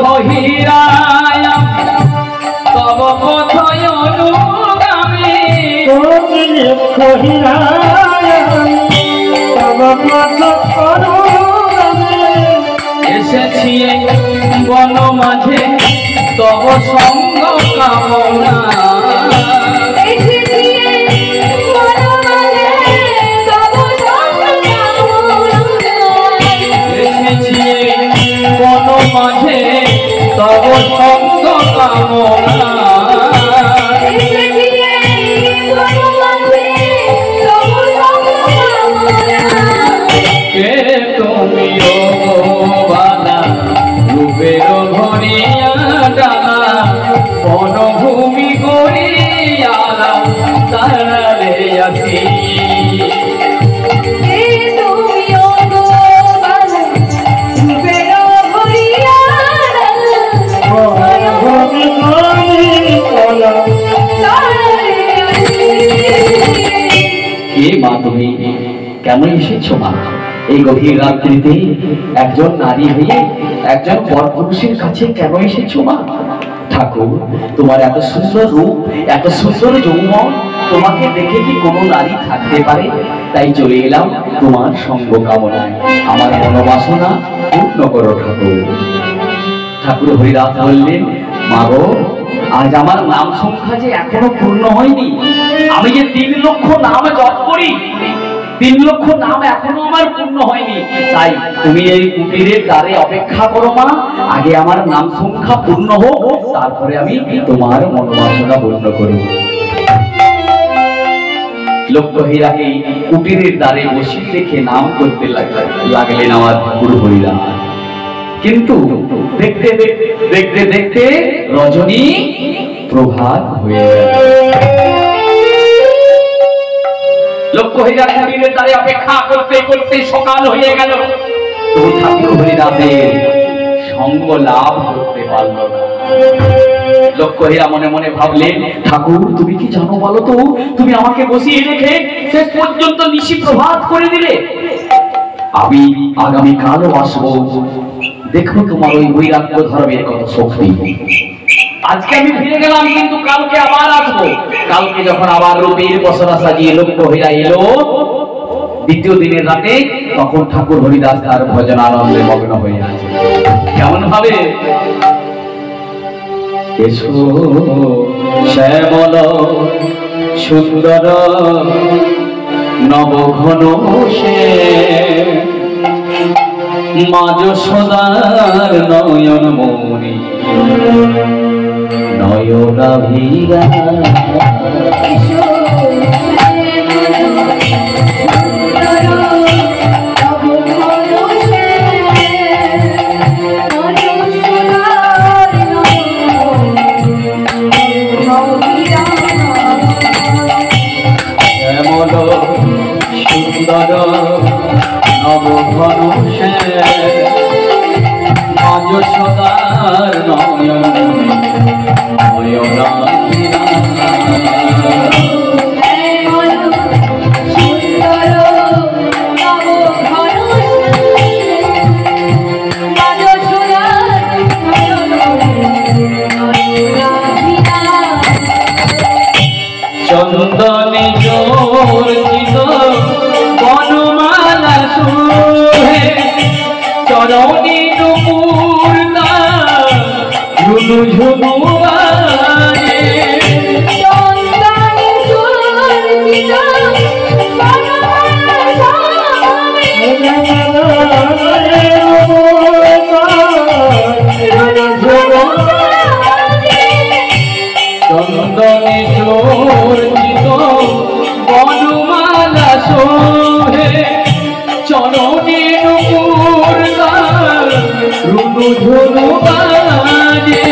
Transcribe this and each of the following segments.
কহিরায় তব পথয় অনুগামী এসেছি বন মাঝে তব সঙ্গ কামনা বন মাঝে তব সঙ্গ কামনা কে তুমি ও বালা রূপের ভরিয়া ডালা বনভূমি গড়িয়ালা তারে আসি কে মা তুমি কেন এসেছো মা এই গভীর রাত্রিতে একজন নারী হয়ে একজন পরপুরুষের কাছে কেন এসেছো মা ঠাকুর তোমার এত সুন্দর রূপ এত সুন্দর যৌবন তোমাকে দেখে কি কোনো নারী থাকতে পারে তাই চলে এলাম তোমার সঙ্গ কামনায় আমার মনোবাসনা পূর্ণ করো ঠাকুর ঠাকুর হরিদাস বললেন মা গো আজ আমার নাম সংখ্যা যে এখনো পূর্ণ হয়নি আমি যে 3 লক্ষ নাম জপ করি 3 লক্ষ নাম এখনো আমার পূর্ণ হয়নি তাই তুমি এই কুটিরের দ্বারে অপেক্ষা করো মা আগে আমার নাম সংখ্যা পূর্ণ হোক তারপরে আমি তোমার মনোবাসনা পূর্ণ করব লক্ষ্মীরাকে কুটিরের দ্বারে বসিয়ে রেখে নাম করতে লাগলেন আমার গুরু হরিদাস কিন্তু দেখতে দেখতে দেখতে রজনী প্রভাত হয়ে গেল লক্ষ্মীরাজ কুটিরের দ্বারে অপেক্ষা করতে করতে সকাল হয়ে গেল তো ঠাকুর হরিদাসের সঙ্গ লাভ করতে পারল না লক্ষ্মীরা মনে মনে ভাবলেন ঠাকুর তুমি কি জানো বলো তো তুমি আমাকে বসিয়ে রেখে শেষ পর্যন্ত নিশি প্রভাত করে দিলে আমি আগামী কালও আসবো দেখো তোমার ওই বৈরাগ্য ধর্মের কত শক্তি আজকে আমি ফিরে গেলাম কিন্তু কালকে আবার আসবো কালকে যখন আবার রূপের বসনা সাজিয়ে লক্ষ্মীরা এলো দ্বিতীয় দিনের রাতে তখন ঠাকুর হরিদাস তার ভজন আনন্দে মগ্ন হয়ে আছে কেমন ভাবে এসো শ্যামল সুন্দর নবঘন সে মা যশোদার নয়ন মনি নয়নাভিরা সুন্দর নবঘন সে মা যশোদার নয়ন নয়নাভিরা চন্দনে জোরচিত বনমালা সুহে চরণে নুপুরনা ঝুনু ঝুনু বাজে চন্দনে জোরচিত বনমালা চন্দনে জোরচিত বনমালা সোহে চরণে নুপুরনা ঝুনু ঝুনু বাজে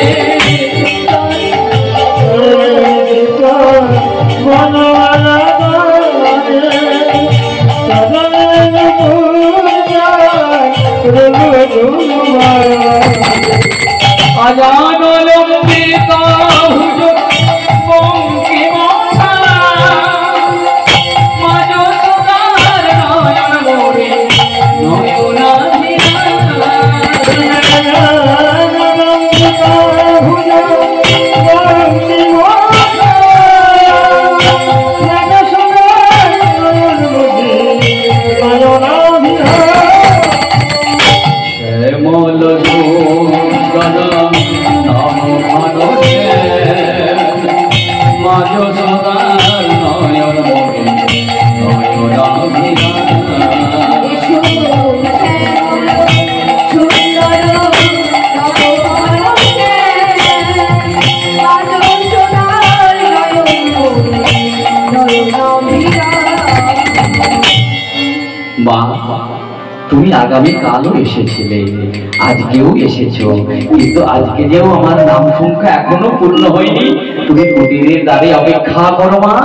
আজান লম্বিকা মা, তুমি আগামী কালও এসেছিলে, আজকেও এসেছো, কিন্তু আজকে যেও আমার নাম সংখ্যা এখনো পূর্ণ হয়নি। তুমি কুটিরের দ্বারে অপেক্ষা করো মা,